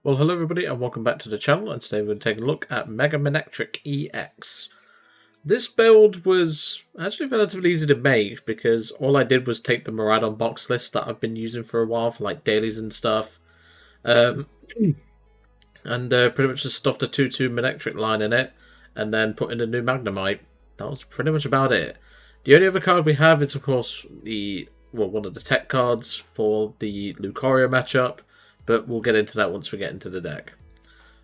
Well, hello everybody and welcome back to the channel, and today we're going to take a look at Mega Manectric EX. This build was actually relatively easy to make because all I did was take the Miraidon box list that I've been using for a while for like dailies and stuff, and pretty much just stuffed a 2-2 Manectric line in it and then put in a new Magnemite. That was pretty much about it. The only other card we have is of course one of the tech cards for the Lucario matchup, but we'll get into that once we get into the deck.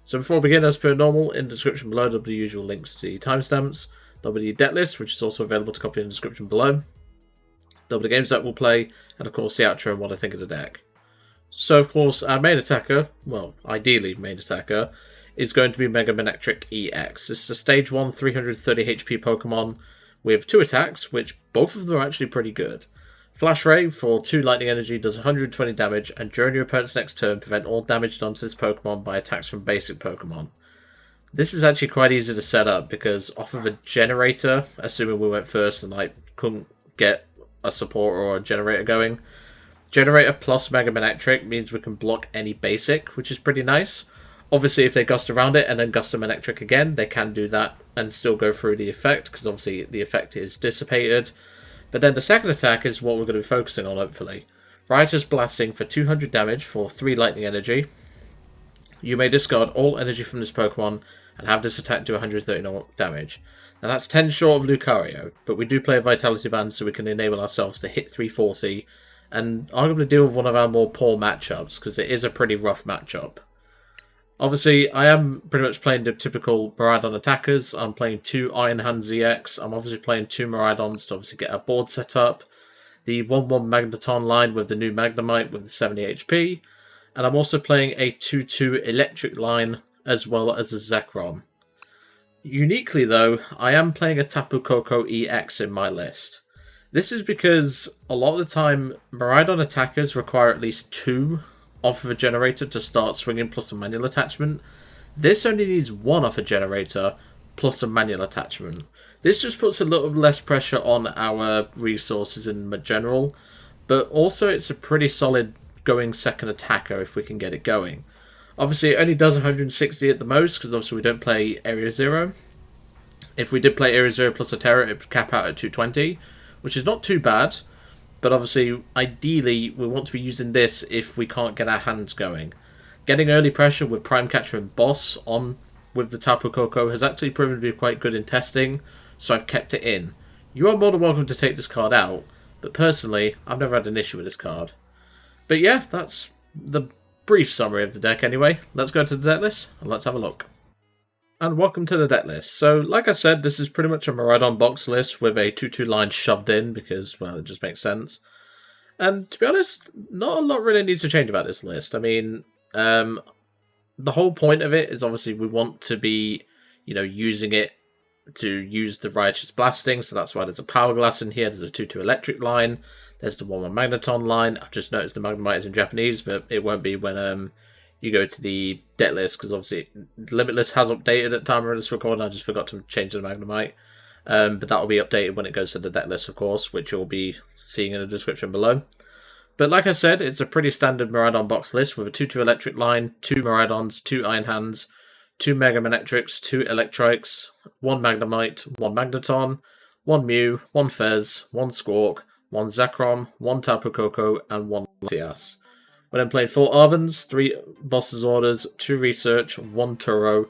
So before we begin, as per normal, in the description below there'll be the usual links to the timestamps. There'll be the deck list, which is also available to copy in the description below. There'll be the games that we'll play, and of course the outro and what I think of the deck. So of course our main attacker, well ideally main attacker, is going to be Mega Manectric EX. This is a stage 1 330 HP Pokemon with 2 attacks, which both of them are actually pretty good. Flash Ray for 2 lightning energy does 120 damage, and during your opponent's next turn, prevent all damage done to this Pokemon by attacks from basic Pokemon. This is actually quite easy to set up because off of a generator, assuming we went first and couldn't get a support or a generator going, generator plus Mega Manectric means we can block any basic, which is pretty nice. Obviously, if they gust around it and then gust a Manectric again, they can do that and still go through the effect, because obviously the effect is dissipated. But then the second attack is what we're going to be focusing on, hopefully. Riotous Blasting for 200 damage for 3 lightning energy. You may discard all energy from this Pokemon and have this attack do 130 damage. Now that's 10 short of Lucario, but we do play a Vitality Band so we can enable ourselves to hit 340 and arguably deal with one of our more poor matchups, because it is a pretty rough matchup. Obviously, I am pretty much playing the typical Miraidon attackers. I'm playing 2 Iron Hands EX. I'm obviously playing 2 Miraidons to obviously get our board set up. The 1-1 Magneton line with the new Magnemite with the 70 HP. And I'm also playing a 2-2 Electric line as well as a Zekrom. Uniquely though, I am playing a Tapu Koko EX in my list. This is because a lot of the time, Miraidon attackers require at least 2 off of a generator to start swinging plus a manual attachment. This only needs 1 off a generator plus a manual attachment. This just puts a little less pressure on our resources in general, but also it's a pretty solid going second attacker if we can get it going. Obviously it only does 160 at the most, because obviously we don't play Area 0. If we did play Area 0 plus a Terra, it would cap out at 220, which is not too bad. But obviously, ideally, we want to be using this if we can't get our hands going. Getting early pressure with Prime Catcher and Boss on with the Tapu Koko has actually proven to be quite good in testing, so I've kept it in. You are more than welcome to take this card out, but personally, I've never had an issue with this card. But yeah, that's the brief summary of the deck anyway. Let's go to the deck list, and let's have a look. And welcome to the deck list. So, like I said, this is pretty much a Miraidon box list with a 2-2 line shoved in because, well, it just makes sense. And to be honest, not a lot really needs to change about this list. I mean, the whole point of it is obviously we want to be, using it to use the Riotous Blasting. So that's why there's a Powerglass in here. There's a 2-2 Electric line. There's the 1-1 Magneton line. I've just noticed the Magnemite is in Japanese, but it won't be when you go to the deck list, because obviously Limitless has updated at the time of this recording. I just forgot to change the Magnemite. But that will be updated when it goes to the deck list, of course, which you'll be seeing in the description below. But like I said, it's a pretty standard Miraidon box list with a 2-2 Electric line, 2 Miraidons, 2 Iron Hands, 2 Mega Manectrics, 2 Electrics, 1 Magnemite, 1 Magneton, 1 Mew, 1 Fez, 1 Squawk, 1 Zekrom, 1 Tapu Koko, and 1 Latias. We're then playing 4 Arvens, 3 Boss's Orders, 2 Research, 1 Turo,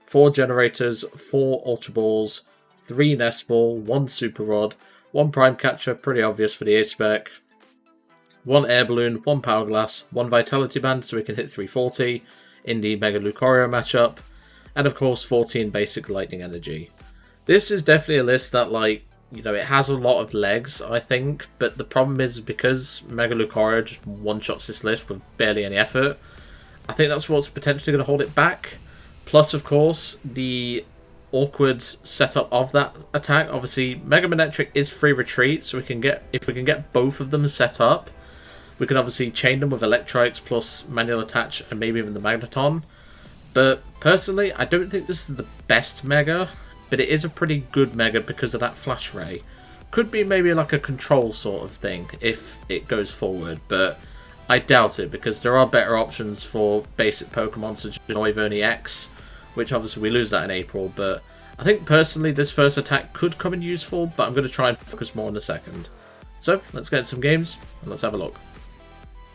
4 Generators, 4 Ultra Balls, 3 Nest Ball, 1 Super Rod, 1 Prime Catcher, pretty obvious for the A-Spec, 1 Air Balloon, 1 Powerglass, 1 Vitality Band so we can hit 340 in the Mega Lucario matchup, and of course 14 basic lightning energy. This is definitely a list that, it has a lot of legs, I think, but the problem is because Mega Lucario just one-shots this list with barely any effort, I think that's what's potentially going to hold it back. Plus, of course, the awkward setup of that attack. Obviously, Mega Manectric is free retreat, so if we can get both of them set up, we can obviously chain them with Electrics plus manual attach and maybe even the Magneton. But personally, I don't think this is the best Mega, but it is a pretty good Mega because of that Flash Ray. Could be maybe like a control sort of thing if it goes forward, but I doubt it, because there are better options for basic Pokemon such as Arven EX, which obviously we lose that in April, but I think personally this first attack could come in useful, but I'm going to try and focus more in a second. So, let's get some games, and let's have a look.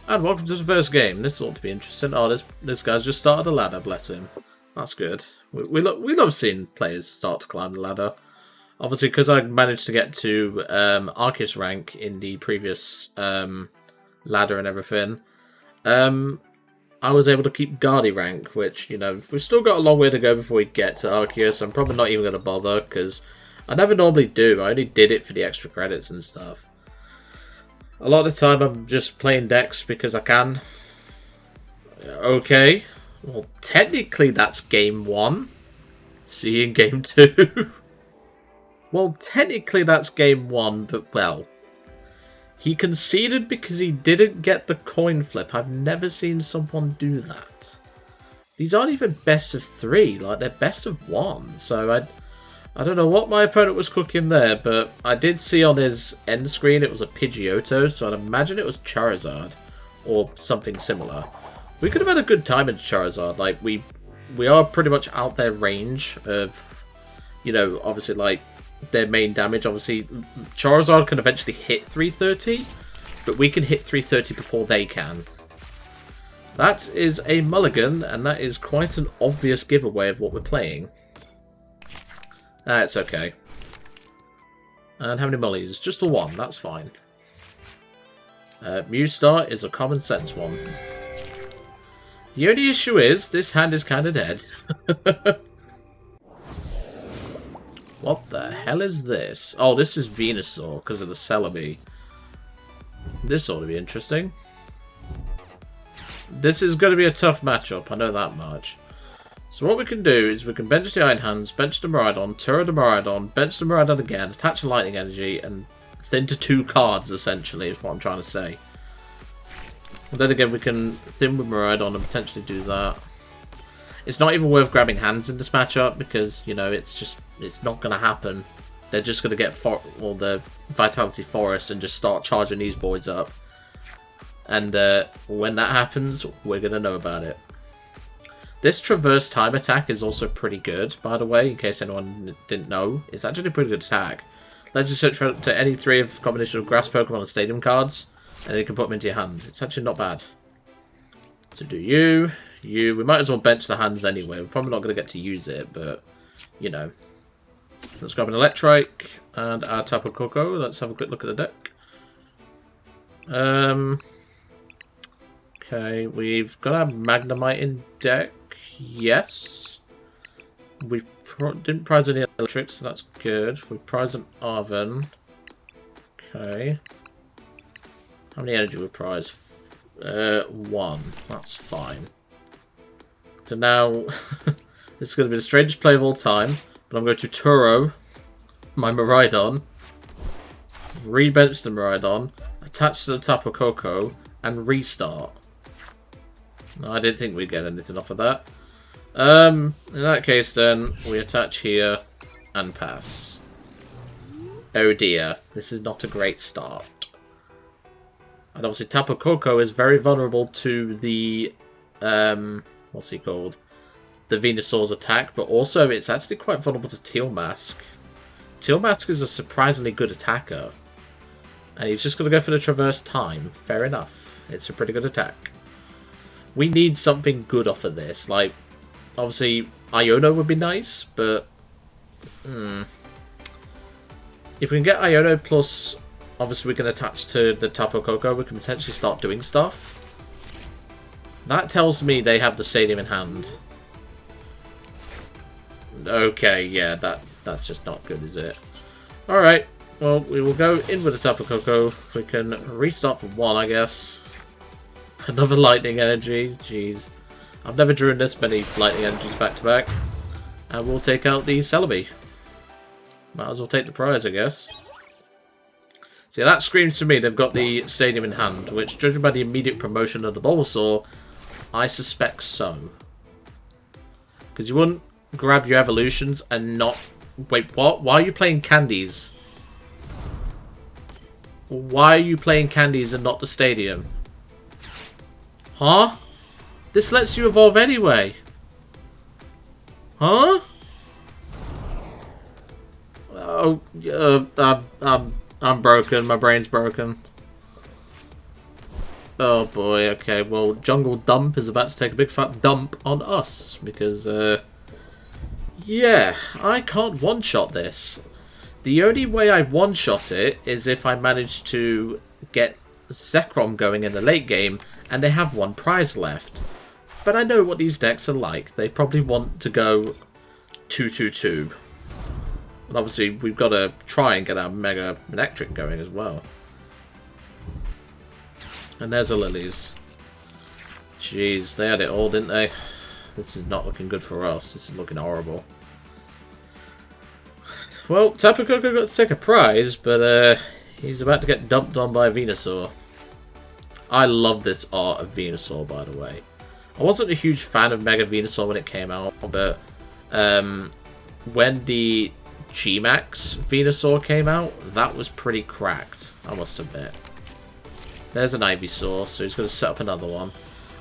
And welcome to the first game. This ought to be interesting. Oh, this guy's just started a ladder, bless him. That's good. We love seeing players start to climb the ladder. Obviously, because I managed to get to Arceus rank in the previous ladder and everything, I was able to keep Guardy rank, which, you know, we've still got a long way to go before we get to Arceus. I'm probably not even going to bother, because I never normally do. I only did it for the extra credits and stuff. A lot of the time I'm just playing decks because I can. Okay. Well, technically that's game 1. See you in game 2. Well, technically that's game 1, but well. He conceded because he didn't get the coin flip. I've never seen someone do that. These aren't even best of 3, like they're best of 1. So I don't know what my opponent was cooking there, but I did see on his end screen it was a Pidgeotto, so I'd imagine it was Charizard or something similar. We could have had a good time in Charizard. Like we are pretty much out their range of, you know, obviously like their main damage. Obviously, Charizard can eventually hit 330, but we can hit 330 before they can. That is a mulligan, and that is quite an obvious giveaway of what we're playing. It's okay. And how many mullies? Just the one, that's fine. Mewstar is a common sense one. The only issue is, this hand is kind of dead. What the hell is this? Oh, this is Venusaur, because of the Celebi. This ought to be interesting. This is going to be a tough matchup, I know that much. So what we can do is we can bench the Iron Hands, bench the Miraidon, Turo the Miraidon, bench the Miraidon again, attach a Lightning Energy, and thin to 2 cards, essentially, is what I'm trying to say. And then again, we can thin with Miraidon and potentially do that. It's not even worth grabbing hands in this matchup, because, you know, it's not going to happen. They're just going to get the Vitality Forest and just start charging these boys up. And when that happens, we're going to know about it. This Traverse Time attack is also pretty good, by the way, in case anyone didn't know. It's actually a pretty good attack. Let's just search to any 3 of combination of Grass Pokemon and Stadium cards, and then you can put them into your hand. It's actually not bad. So do you. We might as well bench the hands anyway. We're probably not going to get to use it, but, you know. Let's grab an Electrike and our Tapu Koko. Let's have a quick look at the deck. Okay, we've got our Magnemite in deck. Yes. We didn't prize any Electric, so that's good. We prized an Arven. Okay. How many energy we prize? 1. That's fine. So now, this is going to be the strangest play of all time, but I'm going to Turo my Miraidon, re-bench the Miraidon, attach to the Tapu Koko, and restart. No, I didn't think we'd get anything off of that. In that case then, we attach here and pass. Oh dear, this is not a great start. And obviously Tapu Koko is very vulnerable to the, what's he called? The Venusaur's attack, but also it's actually quite vulnerable to Teal Mask. Teal Mask is a surprisingly good attacker. And he's just going to go for the Traverse Time. Fair enough. It's a pretty good attack. We need something good off of this. Like, obviously, Iono would be nice, but... If we can get Iono plus, obviously we can attach to the Tapu Koko, we can potentially start doing stuff. That tells me they have the Stadium in hand. Okay, yeah, that's just not good, is it? Alright, well, we will go in with the Tapu Koko. We can restart for 1, I guess. Another Lightning Energy, jeez. I've never drawn this many Lightning Energies back to back. And we'll take out the Celebi. Might as well take the prize, I guess. See, that screams to me they've got the Stadium in hand, which, judging by the immediate promotion of the Bulbasaur, I suspect so. Because you wouldn't grab your evolutions and not... Wait, what? Why are you playing Candies? Why are you playing Candies and not the Stadium? Huh? This lets you evolve anyway. Huh? Oh, I'm broken. My brain's broken. Oh boy, okay, well, Jungle Dump is about to take a big fat dump on us, because, yeah, I can't one-shot this. The only way I one-shot it is if I manage to get Zekrom going in the late game, and they have one prize left. But I know what these decks are like. They probably want to go 2-2-2. And obviously, we've got to try and get our Mega Manectric going as well. And there's the Lilies. Jeez, they had it all, didn't they? This is not looking good for us. This is looking horrible. Well, Tapu Koko got to take a prize, but he's about to get dumped on by Venusaur. I love this art of Venusaur, by the way. I wasn't a huge fan of Mega Venusaur when it came out, but when the G-Max Venusaur came out, that was pretty cracked, I must admit. There's an Ivysaur, so he's going to set up another one.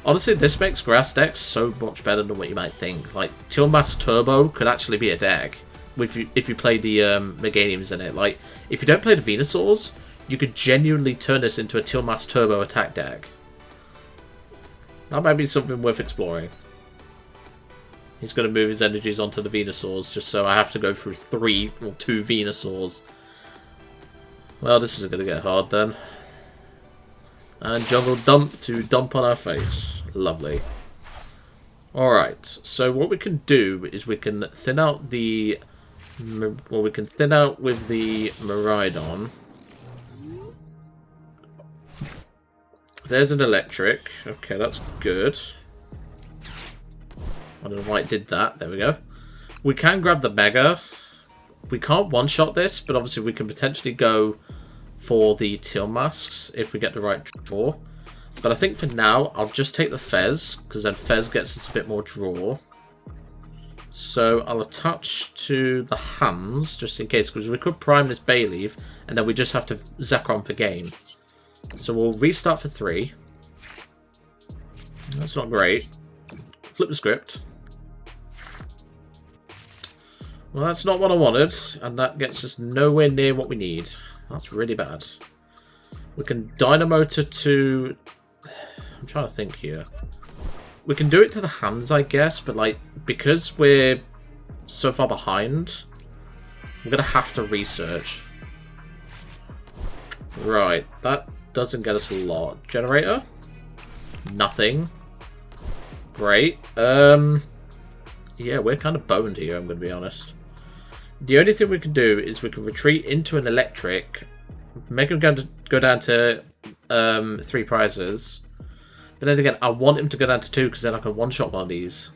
Honestly, this makes grass decks so much better than what you might think. Like, Tilmas Turbo could actually be a deck if you play the Meganiums in it. Like, if you don't play the Venusaurs, you could genuinely turn this into a Tilmas Turbo attack deck. That might be something worth exploring. He's going to move his energies onto the Venusaurs, just so I have to go through 3 or 2 Venusaurs. Well, this is going to get hard then. And Jungle Dump to dump on our face. Lovely. Alright, so what we can do is we can thin out the... Well, we can thin out with the Miraidon. There's an Electric. Okay, that's good. I don't know why it did that. There we go. We can grab the Mega. We can't one-shot this, but obviously we can potentially go for the Tilmasks if we get the right draw. But I think for now, I'll just take the Fez, because then Fez gets us a bit more draw. So I'll attach to the hands, just in case, because we could prime this Bayleaf, and then we just have to Zekrom for game. So we'll restart for 3. That's not great. Flip the script. Well, that's not what I wanted, and that gets us nowhere near what we need. That's really bad. We can Dynamo to... I'm trying to think here. We can do it to the hands, I guess, but like, because we're so far behind, I'm going to have to research. Right, that doesn't get us a lot. Generator? Nothing. Great. Yeah, we're kind of boned here, I'm going to be honest. The only thing we can do is we can retreat into an Electric, make him go down to 3 prizes. But then again, I want him to go down to 2 because then I can one-shot one of these.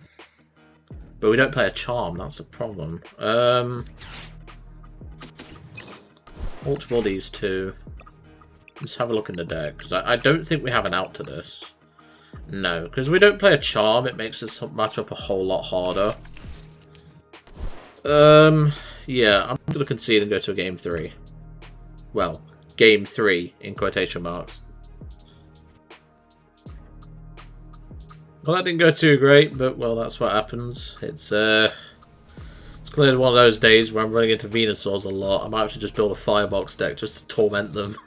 But we don't play a Charm, that's the problem. Ultra Ball these 2. Let's have a look in the deck, because I don't think we have an out to this. No, because we don't play a Charm, it makes this match up a whole lot harder. Yeah, I'm going to concede and go to a game 3. Well, game 3 in quotation marks. Well, that didn't go too great, but well, that's what happens. It's clearly one of those days where I'm running into Venusaurs a lot. I might have to just build a Firebox deck just to torment them.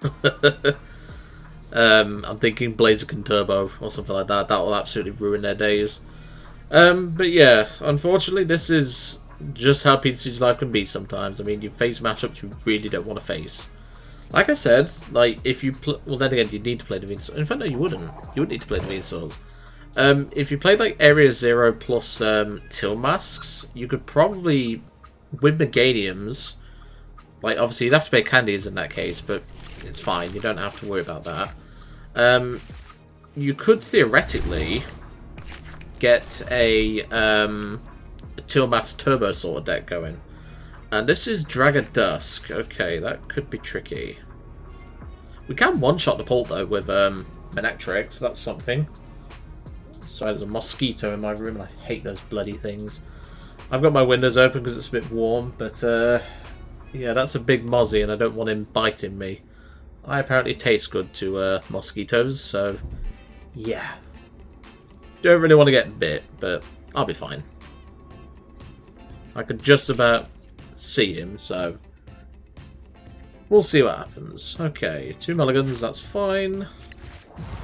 I'm thinking Blaziken Turbo or something like that. That will absolutely ruin their days. But yeah, unfortunately, this is just how PTCG Live can be sometimes. I mean, you face matchups you really don't want to face. Like I said, like if you well, then again, you need to play the Venusaur. In fact, no, you wouldn't. You wouldn't need to play the Venusaurs. If you played like Area 0 plus Tilmasks, you could probably win Meganiums. Like, obviously, you'd have to pay Candies in that case, but it's fine. You don't have to worry about that. You could theoretically get a Tilmas Turbo sort of deck going. And this is Dragger Dusk. Okay, that could be tricky. We can one-shot the Pult, though, with Manectric, so that's something. Sorry, there's a mosquito in my room, and I hate those bloody things. I've got my windows open because it's a bit warm, but yeah, that's a big mozzie, and I don't want him biting me. I apparently taste good to mosquitoes, so yeah. Don't really want to get bit, but I'll be fine. I could just about see him, so we'll see what happens. Okay, 2 mulligans, that's fine.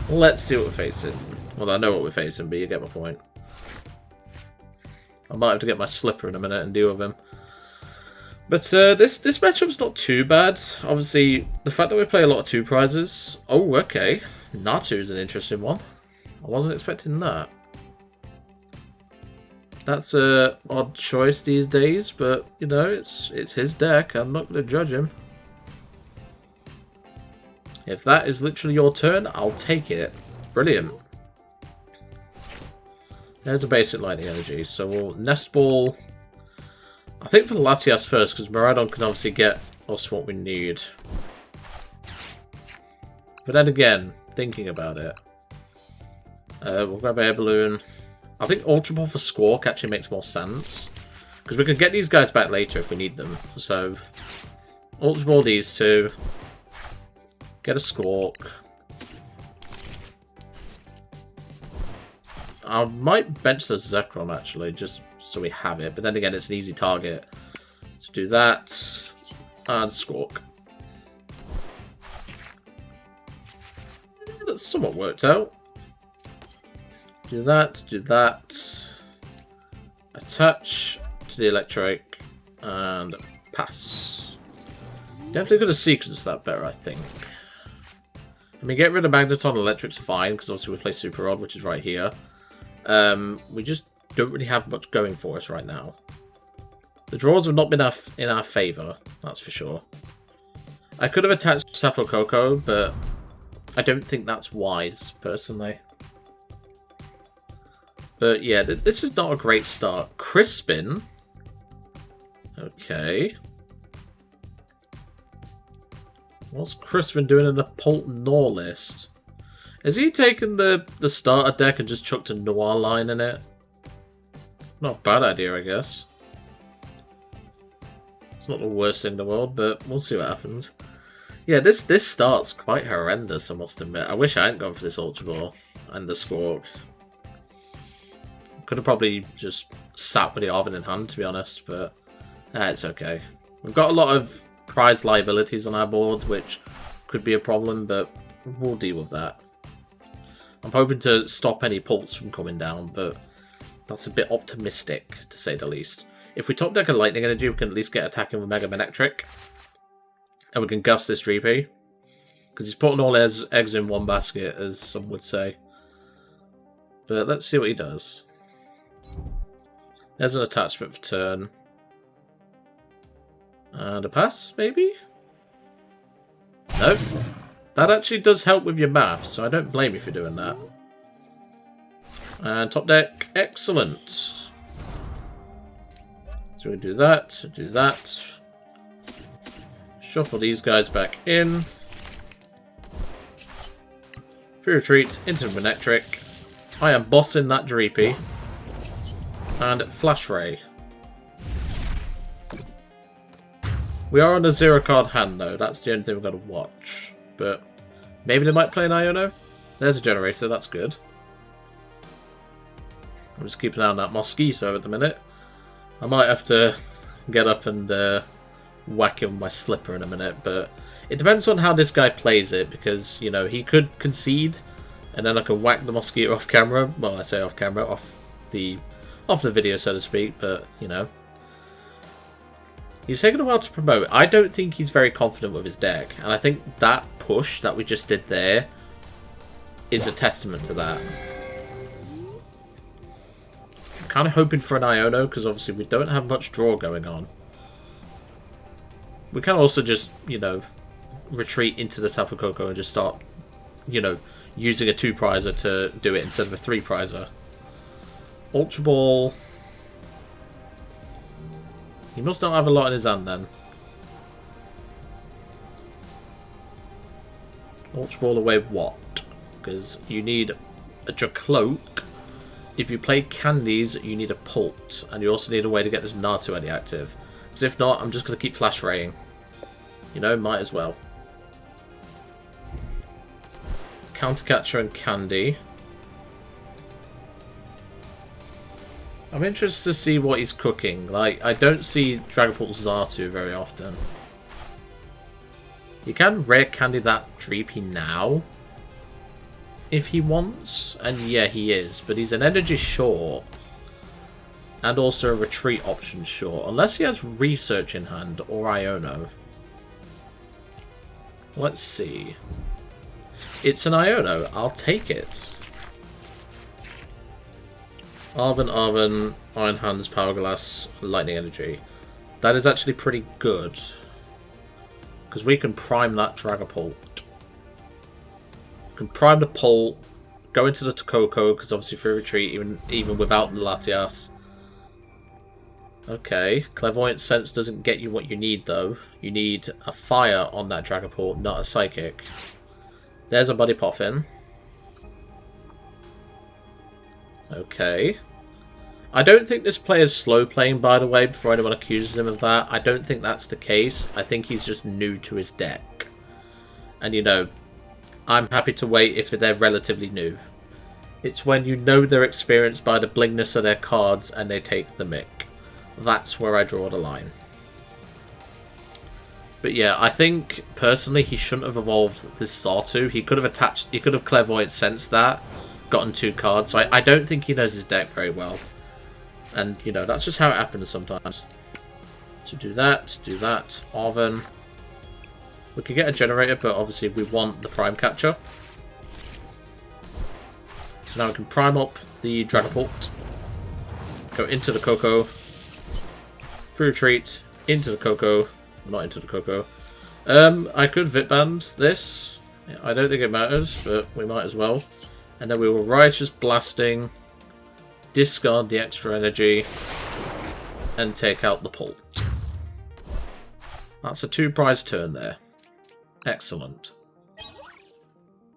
Let's see what we're facing. Well, I know what we're facing, but you get my point. I might have to get my slipper in a minute and deal with him. But this matchup's not too bad. Obviously, the fact that we play a lot of 2 prizes. Oh, okay. Natu's an interesting one. I wasn't expecting that. That's a odd choice these days, but you know, it's his deck. I'm not going to judge him. If that is literally your turn, I'll take it. Brilliant. There's a basic lightning energy, so we'll Nest Ball. I think for the Latias first, because Miraidon can obviously get us what we need. But then again, thinking about it, we'll grab Air Balloon. I think Ultra Ball for Squawk actually makes more sense, because we can get these guys back later if we need them. So, Ultra Ball these 2. Get a Squawk. I might bench the Zekrom actually, just so we have it. But then again, it's an easy target. So do that. And Squawk. That's somewhat worked out. Do that, do that. Attach to the Electric. And pass. Definitely going to sequence that better, I think. I mean, get rid of Magneton Electric's fine, because obviously we play Super Rod, which is right here. We just don't really have much going for us right now. The draws have not been in our favour, that's for sure. I could have attached Tapu Koko, but I don't think that's wise, personally. But yeah, this is not a great start. Crispin. Okay. What's Crispin doing in the Polton Noir list? Has he taken the starter deck and just chucked a Noir line in it? Not a bad idea, I guess. It's not the worst thing in the world, but we'll see what happens. Yeah, this start's quite horrendous, I must admit. I wish I hadn't gone for this Ultra Ball and the Squawk. Could have probably just sat with the Arven in hand, to be honest, but it's okay. We've got a lot of prize liabilities on our board, which could be a problem, but we'll deal with that. I'm hoping to stop any pulse from coming down, but that's a bit optimistic, to say the least. If we top deck a Lightning Energy, we can at least get attacking with Mega Manectric. And we can gust this Dreepy. Because he's putting all his eggs in one basket, as some would say. But let's see what he does. There's an attachment for turn. And a pass, maybe? Nope. That actually does help with your math, so I don't blame you for doing that. And top deck, excellent. So we do that, do that. Shuffle these guys back in. Free retreat into Manectric. I am bossing that Dreepy. And Flash Ray. We are on a 0 card hand though, that's the only thing we've got to watch. But maybe they might play an Iono. There's a generator, that's good. I'm just keeping an eye on that Mosquito at the minute. I might have to get up and whack him with my slipper in a minute, but it depends on how this guy plays it, because, you know, he could concede, and then I can whack the Mosquito off camera. Well, I say off camera, off the video, so to speak, but, you know. He's taken a while to promote. I don't think he's very confident with his deck, and I think that push that we just did there is a testament to that. I'm kind of hoping for an Iono, because obviously we don't have much draw going on. We can also just, you know, retreat into the Tapu Koko and just start, you know, using a 2-prizer to do it instead of a 3-prizer. Ultra Ball. He must not have a lot in his hand then. Ultra Ball away what? Because you need a Cloak. If you play Candies, you need a Pult. And you also need a way to get this Natu Eddy active. Because if not, I'm just going to keep Flash Raying. You know, might as well. Counter Catcher and Candy. I'm interested to see what he's cooking. Like, I don't see Dragapult Xatu very often. You can rare candy that Dreepy now, if he wants. And yeah, he is. But he's an energy short. And also a retreat option short. Unless he has research in hand or Iono. Let's see. It's an Iono. I'll take it. Arven, Iron Hands, Powerglass, Lightning Energy. That is actually pretty good. Because we can prime that Dragapult. We can prime the Pult, go into the Koko, because obviously free retreat, even without the Latias. Okay, Clairvoyant Sense doesn't get you what you need though. You need a Fire on that Dragapult, not a Psychic. There's a Buddy Poffin. Okay. I don't think this player's slow playing, by the way, before anyone accuses him of that. I don't think that's the case. I think he's just new to his deck. And you know, I'm happy to wait if they're relatively new. It's when you know they're experienced by the blingness of their cards and they take the mick. That's where I draw the line. But yeah, I think personally he shouldn't have evolved this Xatu. He could have Clairvoyant Sensed that, gotten 2 cards. So I don't think he knows his deck very well. And you know, that's just how it happens sometimes. So do that, Arven. We could get a generator, but obviously we want the Prime Catcher. So now we can prime up the Dragapult. Go into the Koko. Free retreat, into the Koko. Not into the Koko. I could Vitband this. I don't think it matters, but we might as well. And then we will Righteous Blasting, discard the extra energy, and take out the Pult. That's a 2-prize turn there. Excellent.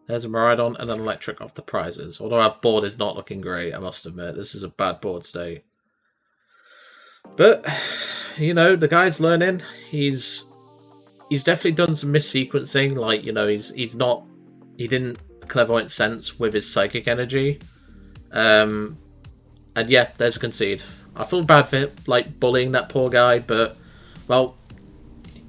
There's a Miraidon and an Electric off the prizes. Although our board is not looking great, I must admit. This is a bad board state. But, you know, the guy's learning. He's definitely done some missequencing. Like, you know, he didn't Clairvoyant Sense with his Psychic Energy. And yeah, there's a concede. I feel bad for like bullying that poor guy, but well,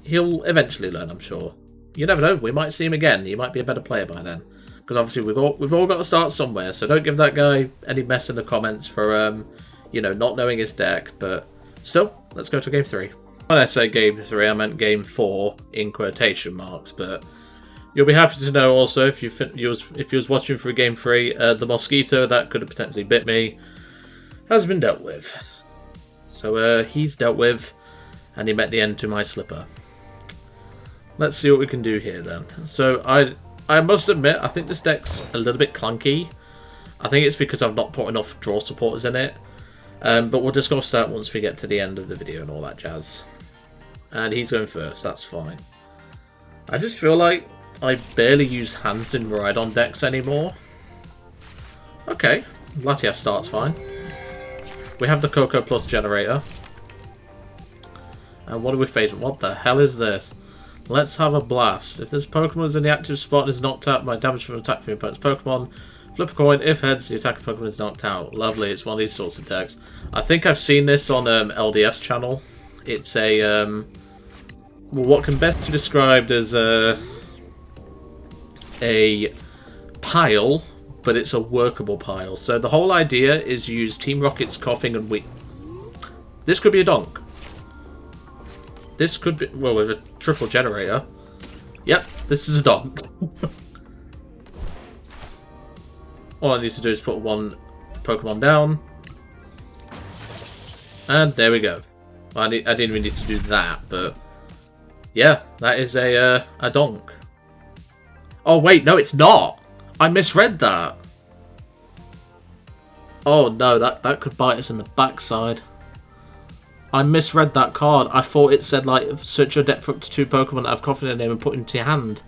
he'll eventually learn, I'm sure. You never know, we might see him again. He might be a better player by then. Because obviously we've all got to start somewhere, so don't give that guy any mess in the comments for you know, not knowing his deck, but still, let's go to game 3. When I say game 3, I meant game 4 in quotation marks, but you'll be happy to know also if you was watching through game 3, the mosquito that could have potentially bit me has been dealt with. So he's dealt with, and he met the end to my slipper. Let's see what we can do here then. So I must admit, I think this deck's a little bit clunky. I think it's because I've not put enough draw supporters in it. But we'll discuss that once we get to the end of the video and all that jazz. And he's going first, that's fine. I just feel like I barely use hands in Miraidon decks anymore. Okay, Latias starts fine. We have the Koko plus generator. And what do we face? What the hell is this? Let's have a blast. If this Pokemon is in the active spot and is knocked out by damage from an attack from your opponent's Pokemon, flip a coin. If heads, the attacking Pokemon is knocked out. Lovely, it's one of these sorts of decks. I think I've seen this on LDF's channel. It's a, well, what can best be described as a pile, but it's a workable pile. So the whole idea is use Team Rocket's Coughing and This could be a donk. This could be, well, with a triple generator. Yep, this is a donk. All I need to do is put one Pokemon down. And there we go. Well, I didn't even need to do that, but yeah, that is a donk. Oh wait, no, it's not. I misread that. Oh no, that could bite us in the backside. I misread that card. I thought it said like search your deck for up to 2 Pokemon that have coffee in their name and put into your hand.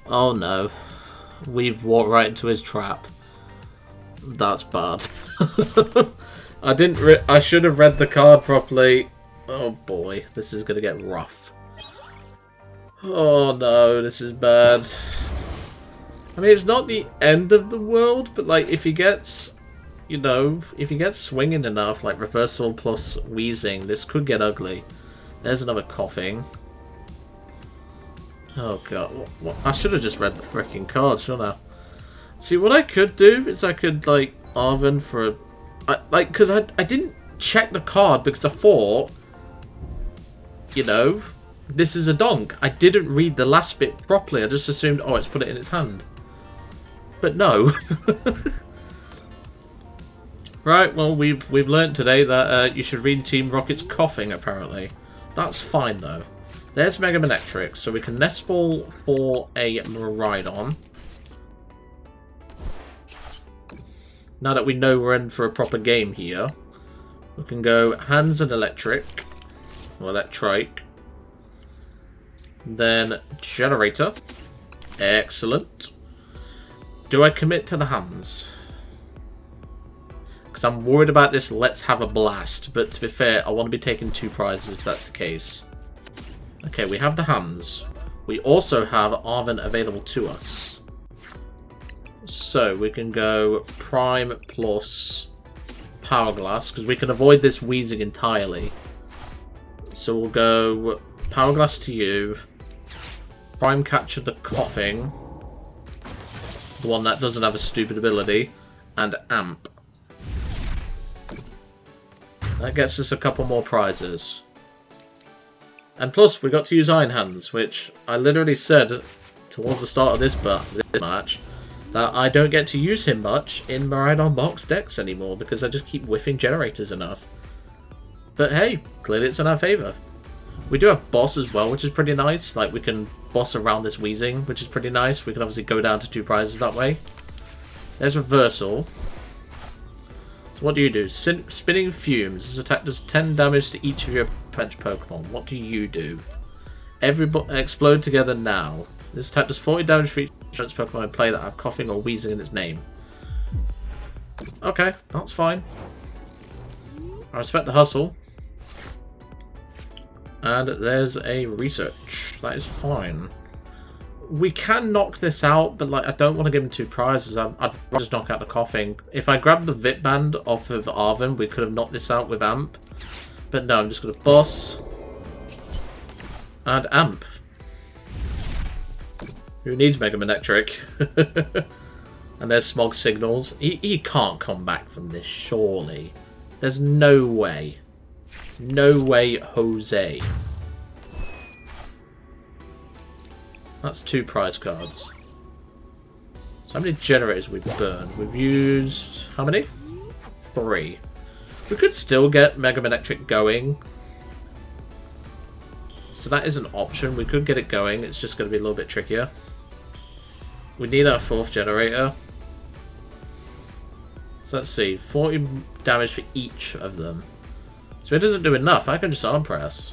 Oh no, we've walked right into his trap. That's bad. I should have read the card properly. Oh boy, this is gonna get rough. Oh no, this is bad. I mean, it's not the end of the world, but like if he gets, you know, if you get swinging enough, like reversal plus wheezing, this could get ugly. There's another coughing. Oh god, what? I should have just read the freaking card, shouldn't I? See, what I could do is I could, like, Arven for a... because I didn't check the card because I thought, you know, this is a donk. I didn't read the last bit properly. I just assumed, oh, it's put it in its hand. But no. Right, well, we've learnt today that you should read Team Rocket's coughing, apparently. That's fine, though. There's Mega Manectric, so we can Nest Ball for a Miraidon. Now that we know we're in for a proper game here, we can go hands and electric, or Electrike. Then Generator. Excellent. Do I commit to the hands? Because I'm worried about this let's have a blast, but to be fair, I want to be taking 2 prizes if that's the case. Okay, we have the hands. We also have Arven available to us. So we can go Prime plus Powerglass, because we can avoid this wheezing entirely. So we'll go Powerglass to you. Prime Catcher the coughing. The one that doesn't have a stupid ability. And Amp. That gets us a couple more prizes. And plus, we got to use Iron Hands, which I literally said towards the start of this match that I don't get to use him much in Miraidon box decks anymore because I just keep whiffing generators enough. But hey, clearly it's in our favour. We do have boss as well, which is pretty nice. Like, we can boss around this wheezing, which is pretty nice. We can obviously go down to 2 prizes that way. There's reversal. So what do you do? Spinning Fumes. This attack does 10 damage to each of your bench Pokemon. What do you do? Explode together now. This attack does 40 damage for each bench Pokemon in play that have coughing or wheezing in its name. Okay, that's fine. I respect the hustle. And there's a research. That is fine. We can knock this out, but like I don't want to give him 2 prizes. I'd rather just knock out the coughing. If I grabbed the Vit Band off of Arven, we could have knocked this out with Amp. But no, I'm just going to boss. And Amp. Who needs Mega Manectric? And there's Smog Signals. He can't come back from this, surely. There's no way. No way, Jose. That's 2 prize cards. So how many generators we've burned? We've used... how many? 3. We could still get Mega Manectric going. So that is an option. We could get it going. It's just going to be a little bit trickier. We need our 4th generator. So let's see. 40 damage for each of them. So it doesn't do enough. I can just arm press.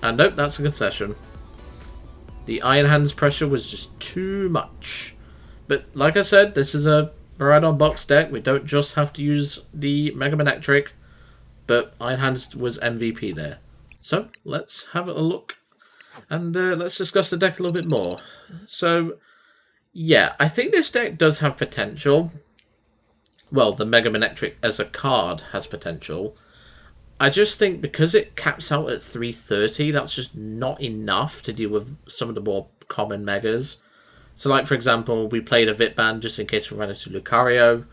And nope, that's a concession. The Iron Hands pressure was just too much. But like I said, this is a Miraidon box deck. We don't just have to use the Mega Manectric. But Iron Hands was MVP there. So let's have a look. And let's discuss the deck a little bit more. So, yeah, I think this deck does have potential. Well, the Mega Manectric as a card has potential. I just think because it caps out at 330, that's just not enough to deal with some of the more common Megas. So, like, for example, we played a Vit Band just in case we ran into Lucario.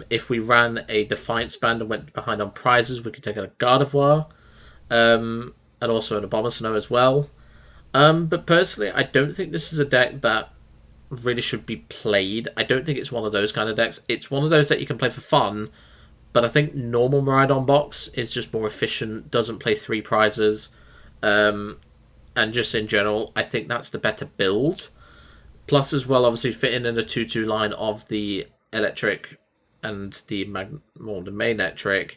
If we ran a Defiance Band and went behind on prizes, we could take out a Gardevoir. And also an Abomasnow as well. But personally, I don't think this is a deck that really should be played. I don't think it's one of those kind of decks. It's one of those that you can play for fun, but I think normal Miraidon box is just more efficient, doesn't play 3 prizes, and just in general, I think that's the better build. Plus as well, obviously fitting in the 2-2 line of the Electric and the Manectric.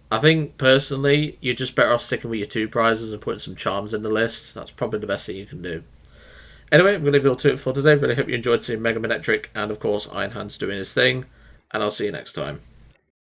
I think personally, you're just better off sticking with your 2 prizes and putting some charms in the list. That's probably the best thing you can do. Anyway, I'm going to leave it all to it for today. Really hope you enjoyed seeing Mega Manectric and, of course, Iron Hands doing his thing. And I'll see you next time.